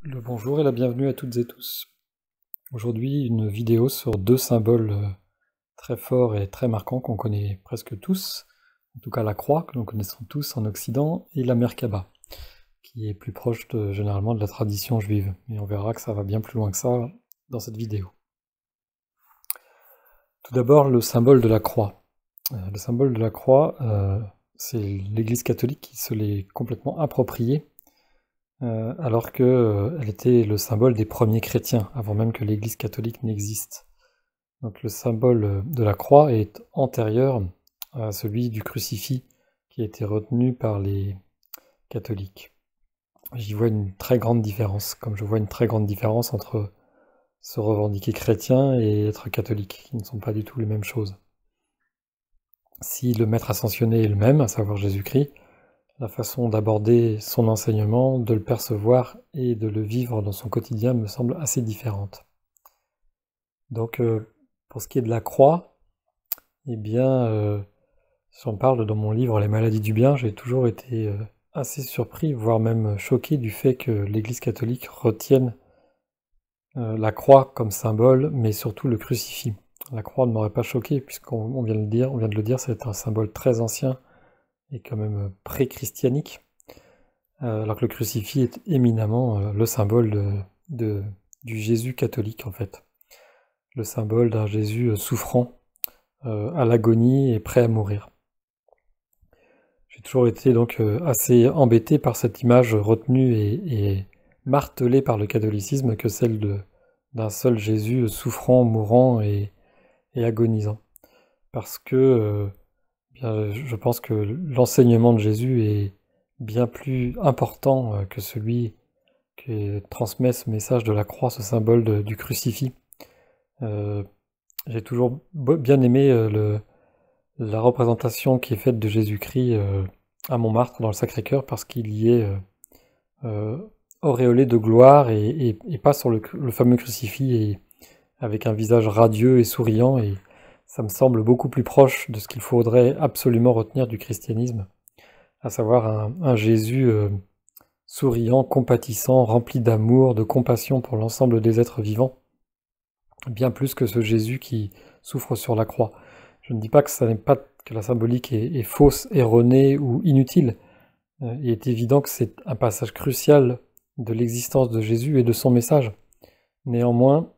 Le bonjour et la bienvenue à toutes et tous. Aujourd'hui, une vidéo sur deux symboles très forts et très marquants qu'on connaît presque tous, en tout cas la croix que nous connaissons tous en Occident et la Merkaba, qui est plus proche généralement de la tradition juive. Et on verra que ça va bien plus loin que ça dans cette vidéo. Tout d'abord, le symbole de la croix. Le symbole de la croix, c'est l'Église catholique qui se l'est complètement approprié, alors qu'elle était le symbole des premiers chrétiens, avant même que l'Église catholique n'existe. Donc le symbole de la croix est antérieur à celui du crucifix qui a été retenu par les catholiques. J'y vois une très grande différence, comme je vois une très grande différence entre se revendiquer chrétien et être catholique, qui ne sont pas du tout les mêmes choses. Si le maître ascensionné est le même, à savoir Jésus-Christ, la façon d'aborder son enseignement, de le percevoir et de le vivre dans son quotidien me semble assez différente. Donc, pour ce qui est de la croix, eh bien, j'en parle dans mon livre Les maladies du bien, j'ai toujours été assez surpris, voire même choqué du fait que l'Église catholique retienne la croix comme symbole, mais surtout le crucifix. La croix ne m'aurait pas choqué, puisqu'on vient de le dire, c'est un symbole très ancien et quand même pré-christianique, alors que le crucifix est éminemment le symbole du Jésus catholique en fait. Le symbole d'un Jésus souffrant, à l'agonie et prêt à mourir. J'ai toujours été donc assez embêté par cette image retenue et martelée par le catholicisme que celle d'un seul Jésus souffrant, mourant et agonisant. Parce que bien, je pense que l'enseignement de Jésus est bien plus important que celui qui transmet ce message de la croix, ce symbole du crucifix. J'ai toujours bien aimé la représentation qui est faite de Jésus-Christ à Montmartre, dans le Sacré-Cœur, parce qu'il y est auréolé de gloire et pas sur le fameux crucifix et avec un visage radieux et souriant, et ça me semble beaucoup plus proche de ce qu'il faudrait absolument retenir du christianisme, à savoir un Jésus souriant, compatissant, rempli d'amour, de compassion pour l'ensemble des êtres vivants, bien plus que ce Jésus qui souffre sur la croix. Je ne dis pas que ça n'est pas que la symbolique est fausse, erronée ou inutile. Il est évident que c'est un passage crucial de l'existence de Jésus et de son message. Néanmoins,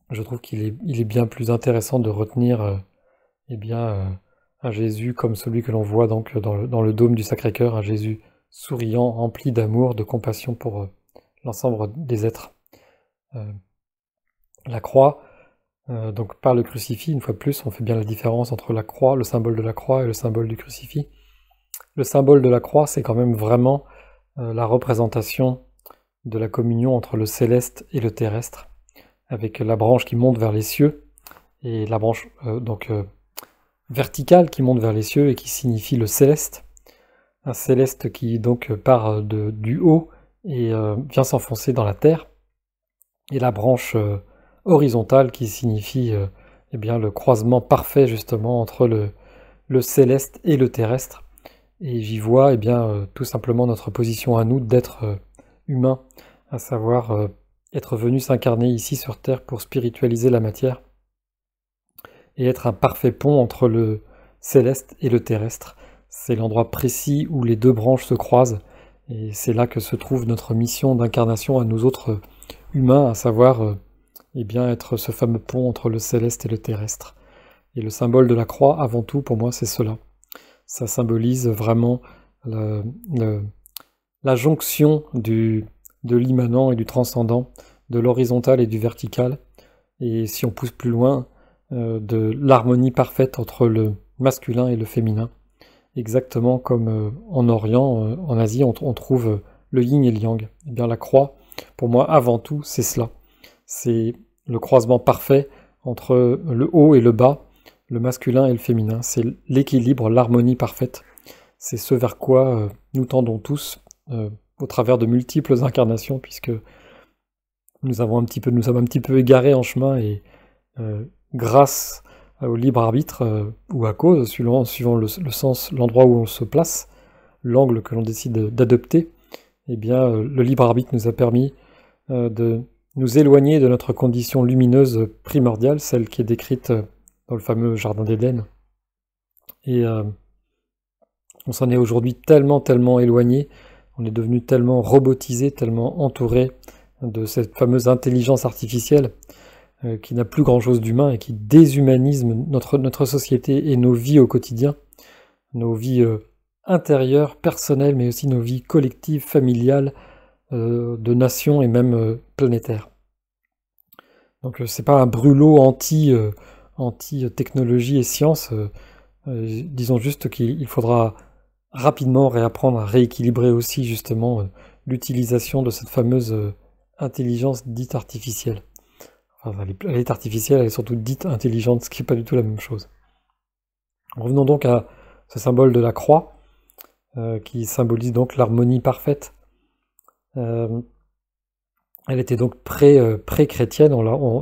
je trouve qu'il est bien plus intéressant de retenir un Jésus comme celui que l'on voit donc dans le dôme du Sacré-Cœur, un Jésus souriant, rempli d'amour, de compassion pour l'ensemble des êtres. La croix, donc par le crucifix, une fois de plus, on fait bien la différence entre la croix, le symbole de la croix et le symbole du crucifix. Le symbole de la croix, c'est quand même vraiment la représentation de la communion entre le céleste et le terrestre, avec la branche qui monte vers les cieux, et la branche verticale qui monte vers les cieux et qui signifie le céleste. Un céleste qui donc part du haut et vient s'enfoncer dans la terre, et la branche horizontale qui signifie le croisement parfait justement entre le céleste et le terrestre. Et j'y vois tout simplement notre position à nous d'être humains, à savoir être venu s'incarner ici sur terre pour spiritualiser la matière et être un parfait pont entre le céleste et le terrestre. C'est l'endroit précis où les deux branches se croisent, et c'est là que se trouve notre mission d'incarnation à nous autres humains, à savoir être ce fameux pont entre le céleste et le terrestre. Et le symbole de la croix, avant tout, pour moi, c'est cela. Ça symbolise vraiment la jonction de l'immanent et du transcendant, de l'horizontal et du vertical, et si on pousse plus loin, de l'harmonie parfaite entre le masculin et le féminin. Exactement comme en Orient, en Asie, on trouve le yin et le yang. Et bien la croix, pour moi, avant tout, c'est cela. C'est le croisement parfait entre le haut et le bas, le masculin et le féminin. C'est l'équilibre, l'harmonie parfaite. C'est ce vers quoi nous tendons tous, au travers de multiples incarnations, puisque nous sommes un petit peu égarés en chemin, et grâce au libre arbitre, ou à cause, suivant le sens, l'endroit où on se place, l'angle que l'on décide d'adopter, le libre arbitre nous a permis de nous éloigner de notre condition lumineuse primordiale, celle qui est décrite dans le fameux Jardin d'Éden. Et on s'en est aujourd'hui tellement, tellement éloigné, on est devenu tellement robotisé, tellement entouré de cette fameuse intelligence artificielle qui n'a plus grand-chose d'humain et qui déshumanise notre société et nos vies au quotidien, nos vies intérieures, personnelles, mais aussi nos vies collectives, familiales, de nations et même planétaires. Donc c'est pas un brûlot anti-technologie et science, disons juste qu'il faudra rapidement réapprendre à rééquilibrer aussi justement l'utilisation de cette fameuse intelligence dite artificielle. Enfin, elle est artificielle, elle est surtout dite intelligente, ce qui n'est pas du tout la même chose. Revenons donc à ce symbole de la croix, qui symbolise donc l'harmonie parfaite. Elle était donc pré-chrétienne,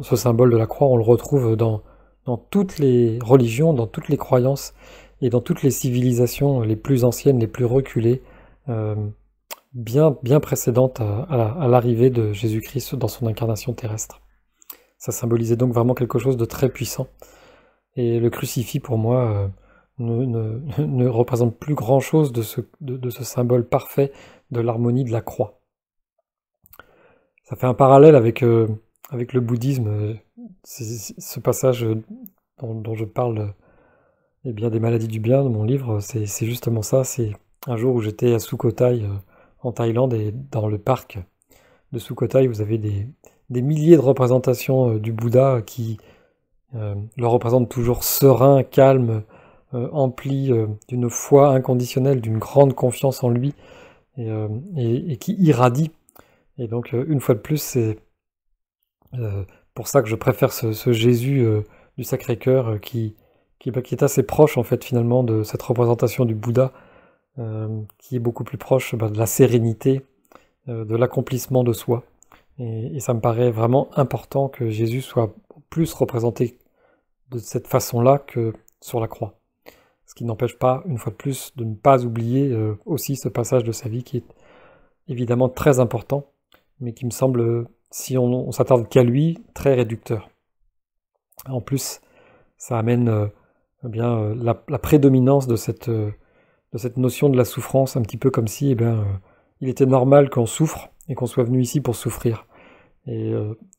ce symbole de la croix, on le retrouve dans toutes les religions, dans toutes les croyances et dans toutes les civilisations les plus anciennes, les plus reculées, bien précédentes à l'arrivée de Jésus-Christ dans son incarnation terrestre. Ça symbolisait donc vraiment quelque chose de très puissant. Et le crucifix, pour moi, ne représente plus grand-chose de ce symbole parfait de l'harmonie de la croix. Ça fait un parallèle avec le bouddhisme, ce passage dont je parle des maladies du bien de mon livre, c'est justement ça. C'est un jour où j'étais à Sukhothai en Thaïlande et dans le parc de Sukhothai, vous avez des milliers de représentations du Bouddha qui le représentent toujours serein, calme, empli d'une foi inconditionnelle, d'une grande confiance en lui et qui irradie. Et donc, une fois de plus, c'est pour ça que je préfère ce Jésus du Sacré-Cœur qui est assez proche, en fait, finalement, de cette représentation du Bouddha, qui est beaucoup plus proche de la sérénité, de l'accomplissement de soi. Et ça me paraît vraiment important que Jésus soit plus représenté de cette façon-là que sur la croix. Ce qui n'empêche pas, une fois de plus, de ne pas oublier aussi ce passage de sa vie qui est évidemment très important, mais qui me semble, si on s'attarde qu'à lui, très réducteur. En plus, ça amène la prédominance de cette notion de la souffrance, un petit peu comme si il était normal qu'on souffre et qu'on soit venu ici pour souffrir. Et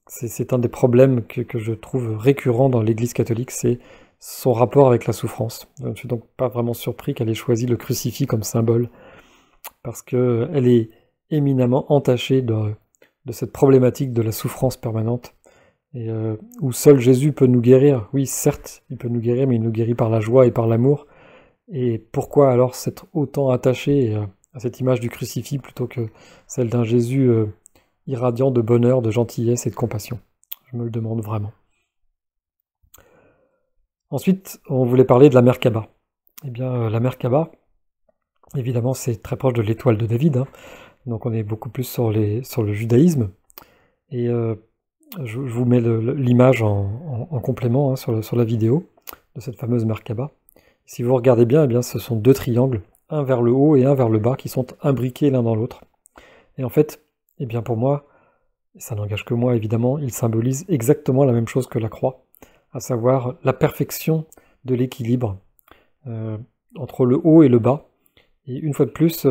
c'est un des problèmes que je trouve récurrent dans l'Église catholique, c'est son rapport avec la souffrance. Je ne suis donc pas vraiment surpris qu'elle ait choisi le crucifix comme symbole, parce qu'elle est éminemment entachée de cette problématique de la souffrance permanente, et où seul Jésus peut nous guérir. Oui, certes, il peut nous guérir, mais il nous guérit par la joie et par l'amour. Et pourquoi alors s'être autant attaché à cette image du crucifix plutôt que celle d'un Jésus irradiant de bonheur, de gentillesse et de compassion? Je me le demande vraiment. Ensuite, on voulait parler de la Merkaba. Eh bien, la Merkaba, évidemment, c'est très proche de l'étoile de David, hein. Donc on est beaucoup plus sur le judaïsme. Et je vous mets l'image en complément, hein, sur la vidéo de cette fameuse Merkaba. Si vous regardez bien, eh bien, ce sont deux triangles, un vers le haut et un vers le bas, qui sont imbriqués l'un dans l'autre. Et en fait, eh bien pour moi, ça n'engage que moi évidemment, ils symbolisent exactement la même chose que la croix, à savoir la perfection de l'équilibre entre le haut et le bas. Et une fois de plus,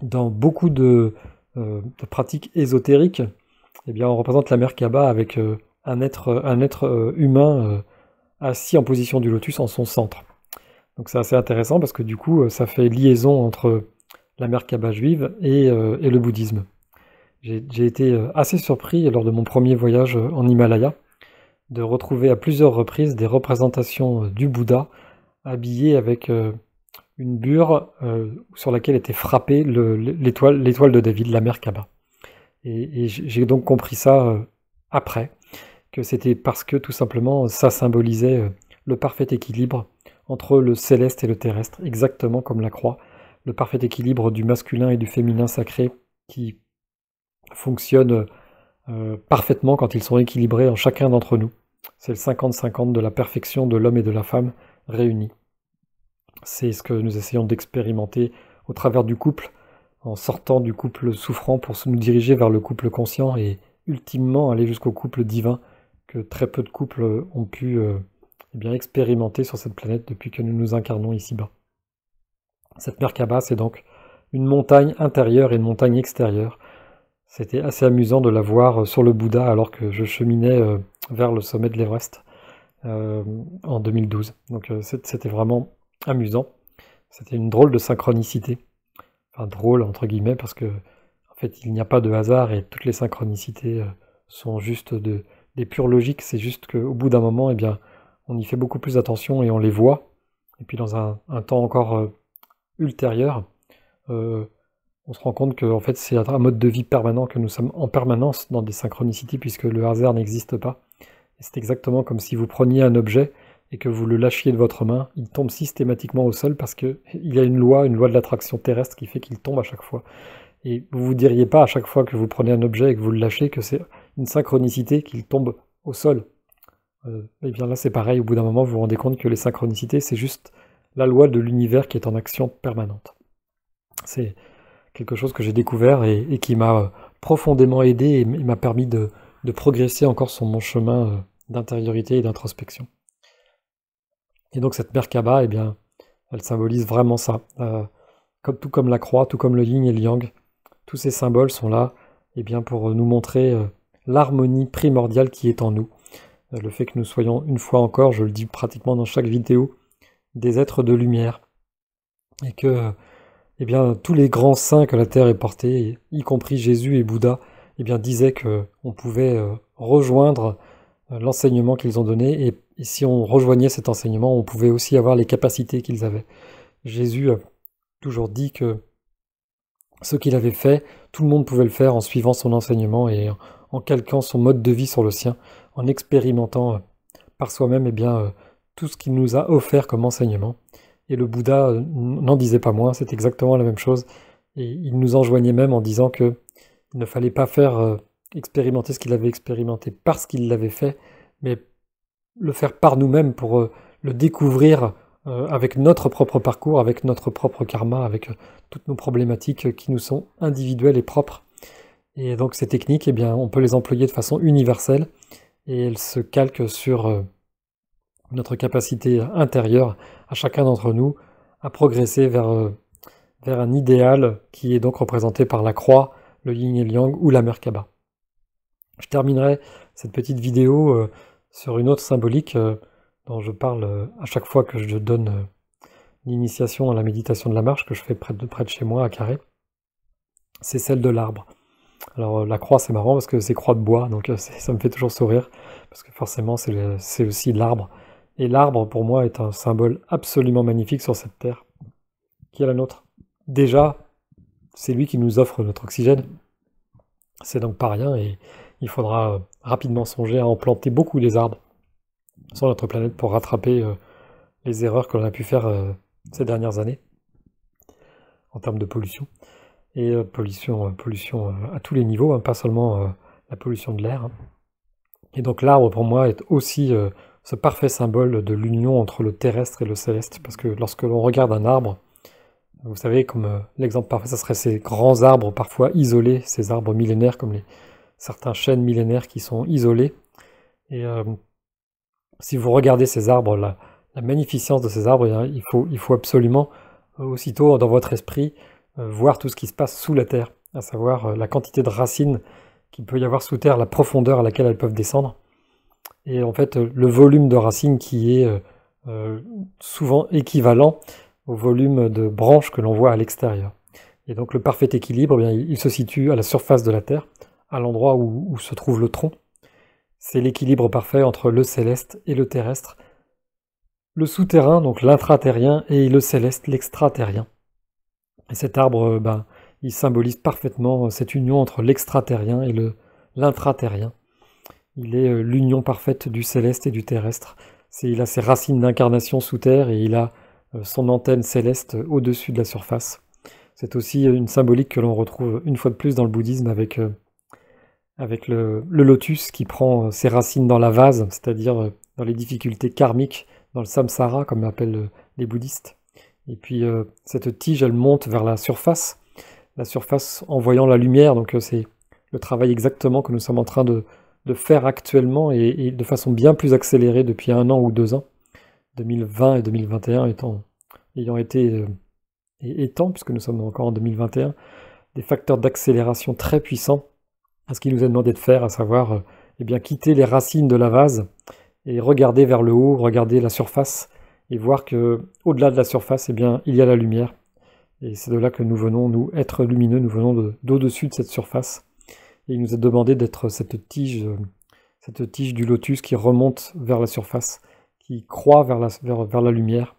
dans beaucoup de pratiques ésotériques, eh bien, on représente la Merkaba avec un être humain assis en position du lotus en son centre. Donc c'est assez intéressant parce que du coup, ça fait liaison entre la Merkaba juive et le bouddhisme. J'ai été assez surpris lors de mon premier voyage en Himalaya de retrouver à plusieurs reprises des représentations du Bouddha habillé avec une bure sur laquelle était frappée l'étoile de David, la Merkaba. Et j'ai donc compris ça après, que c'était parce que tout simplement ça symbolisait le parfait équilibre entre le céleste et le terrestre, exactement comme la croix, le parfait équilibre du masculin et du féminin sacré qui fonctionne parfaitement quand ils sont équilibrés en chacun d'entre nous. C'est le 50-50 de la perfection de l'homme et de la femme réunis. C'est ce que nous essayons d'expérimenter au travers du couple, en sortant du couple souffrant pour nous diriger vers le couple conscient et ultimement aller jusqu'au couple divin que très peu de couples ont pu eh bien, expérimenter sur cette planète depuis que nous nous incarnons ici-bas. Cette Merkaba, c'est donc une montagne intérieure et une montagne extérieure. C'était assez amusant de la voir sur le Bouddha alors que je cheminais vers le sommet de l'Everest en 2012. Donc c'était vraiment amusant. C'était une drôle de synchronicité. Enfin drôle entre guillemets parce que en fait il n'y a pas de hasard et toutes les synchronicités sont juste des pures logiques. C'est juste qu'au bout d'un moment, eh bien, on y fait beaucoup plus attention et on les voit. Et puis dans un temps encore ultérieur, on se rend compte que en fait, c'est un mode de vie permanent, que nous sommes en permanence dans des synchronicités puisque le hasard n'existe pas. Et c'est exactement comme si vous preniez un objet et que vous le lâchiez de votre main, il tombe systématiquement au sol parce qu'il y a une loi de l'attraction terrestre qui fait qu'il tombe à chaque fois. Et vous vous diriez pas à chaque fois que vous prenez un objet et que vous le lâchez que c'est une synchronicité qu'il tombe au sol. Et bien là c'est pareil, au bout d'un moment vous vous rendez compte que les synchronicités c'est juste la loi de l'univers qui est en action permanente. C'est quelque chose que j'ai découvert et qui m'a profondément aidé et m'a permis de progresser encore sur mon chemin d'intériorité et d'introspection. Et donc cette Merkaba, eh bien, elle symbolise vraiment ça. Tout comme la croix, tout comme le yin et le yang, tous ces symboles sont là eh bien, pour nous montrer l'harmonie primordiale qui est en nous. Le fait que nous soyons, une fois encore, je le dis pratiquement dans chaque vidéo, des êtres de lumière. Et que eh bien, tous les grands saints que la Terre ait portés, y compris Jésus et Bouddha, eh bien, disaient qu'on pouvait rejoindre l'enseignement qu'ils ont donné, et si on rejoignait cet enseignement, on pouvait aussi avoir les capacités qu'ils avaient. Jésus a toujours dit que ce qu'il avait fait, tout le monde pouvait le faire en suivant son enseignement et en calquant son mode de vie sur le sien, en expérimentant par soi-même eh bien, tout ce qu'il nous a offert comme enseignement. Et le Bouddha n'en disait pas moins, c'est exactement la même chose. Et il nous enjoignait même en disant qu'il ne fallait pas faire expérimenter ce qu'il avait expérimenté parce qu'il l'avait fait, mais le faire par nous-mêmes pour le découvrir avec notre propre parcours, avec notre propre karma, avec toutes nos problématiques qui nous sont individuelles et propres. Et donc ces techniques, eh bien, on peut les employer de façon universelle et elles se calquent sur notre capacité intérieure à chacun d'entre nous à progresser vers un idéal qui est donc représenté par la croix, le yin et le yang ou la Merkaba. Je terminerai cette petite vidéo sur une autre symbolique dont je parle à chaque fois que je donne l'initiation à la méditation de la marche que je fais près de chez moi à Carré. C'est celle de l'arbre. Alors la croix c'est marrant parce que c'est croix de bois, donc ça me fait toujours sourire, parce que forcément c'est aussi l'arbre. Et l'arbre pour moi est un symbole absolument magnifique sur cette terre, qui est la nôtre. Déjà, c'est lui qui nous offre notre oxygène, c'est donc pas rien, et il faudra rapidement songer à en planter beaucoup des arbres sur notre planète pour rattraper les erreurs que l'on a pu faire ces dernières années en termes de pollution. Et pollution à tous les niveaux, hein, pas seulement la pollution de l'air. Hein. Et donc l'arbre pour moi est aussi ce parfait symbole de l'union entre le terrestre et le céleste, parce que lorsque l'on regarde un arbre, vous savez, comme l'exemple parfait, ça serait ces grands arbres parfois isolés, ces arbres millénaires comme certains chênes millénaires qui sont isolés. Et si vous regardez ces arbres, la magnificence de ces arbres, il faut absolument aussitôt dans votre esprit voir tout ce qui se passe sous la terre, à savoir la quantité de racines qu'il peut y avoir sous terre, la profondeur à laquelle elles peuvent descendre, et en fait le volume de racines qui est souvent équivalent au volume de branches que l'on voit à l'extérieur. Et donc le parfait équilibre, eh bien, il se situe à la surface de la terre, à l'endroit où se trouve le tronc. C'est l'équilibre parfait entre le céleste et le terrestre, le souterrain, donc l'intraterrien, et le céleste, l'extraterrien. Et cet arbre, il symbolise parfaitement cette union entre l'extraterrien et l'intraterrien. Il est l'union parfaite du céleste et du terrestre. Il a ses racines d'incarnation sous terre et il a son antenne céleste au-dessus de la surface. C'est aussi une symbolique que l'on retrouve une fois de plus dans le bouddhisme avec le lotus qui prend ses racines dans la vase, c'est-à-dire dans les difficultés karmiques, dans le samsara, comme l'appellent les bouddhistes. Et puis cette tige, elle monte vers la surface, la surface en voyant la lumière. Donc c'est le travail exactement que nous sommes en train de faire actuellement et de façon bien plus accélérée depuis 1 an ou 2 ans. 2020 et 2021 ayant été, et étant, puisque nous sommes encore en 2021, des facteurs d'accélération très puissants à ce qu'il nous est demandé de faire, à savoir eh bien, quitter les racines de la vase et regarder vers le haut, regarder la surface et voir que au-delà de la surface, eh bien, il y a la lumière. Et c'est de là que nous venons, nous, êtres lumineux, nous venons d'au-dessus de cette surface. Et il nous est demandé d'être cette tige du lotus qui remonte vers la surface, qui croît vers la lumière.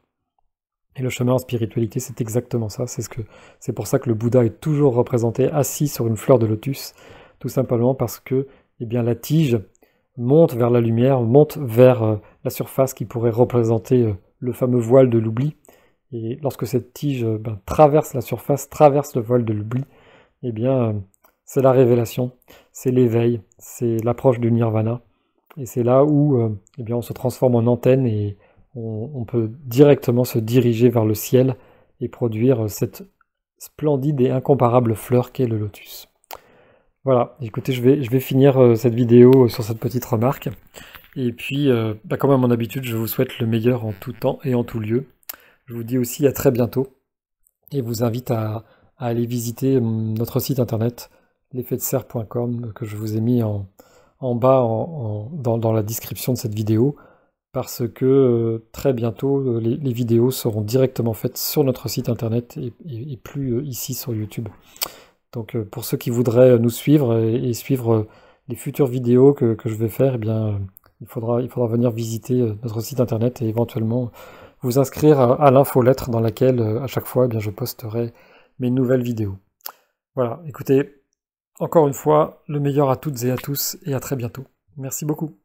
Et le chemin en spiritualité, c'est exactement ça. C'est pour ça que le Bouddha est toujours représenté assis sur une fleur de lotus, tout simplement parce que eh bien, la tige monte vers la lumière, monte vers la surface qui pourrait représenter le fameux voile de l'oubli. Et lorsque cette tige traverse la surface, traverse le voile de l'oubli, eh bien, c'est la révélation, c'est l'éveil, c'est l'approche du nirvana. Et c'est là où eh bien, on se transforme en antenne et on peut directement se diriger vers le ciel et produire cette splendide et incomparable fleur qu'est le lotus. Voilà, écoutez, je vais finir cette vidéo sur cette petite remarque. Et puis, comme à mon habitude, je vous souhaite le meilleur en tout temps et en tout lieu. Je vous dis aussi à très bientôt et vous invite à aller visiter notre site internet l'effetdeserre.com que je vous ai mis en bas dans la description de cette vidéo parce que très bientôt les vidéos seront directement faites sur notre site internet et plus ici sur YouTube. Donc pour ceux qui voudraient nous suivre et suivre les futures vidéos que je vais faire, eh bien, il faudra venir visiter notre site internet et éventuellement vous inscrire à l'infolettre dans laquelle à chaque fois eh bien, je posterai mes nouvelles vidéos. Voilà, écoutez, encore une fois, le meilleur à toutes et à tous et à très bientôt. Merci beaucoup.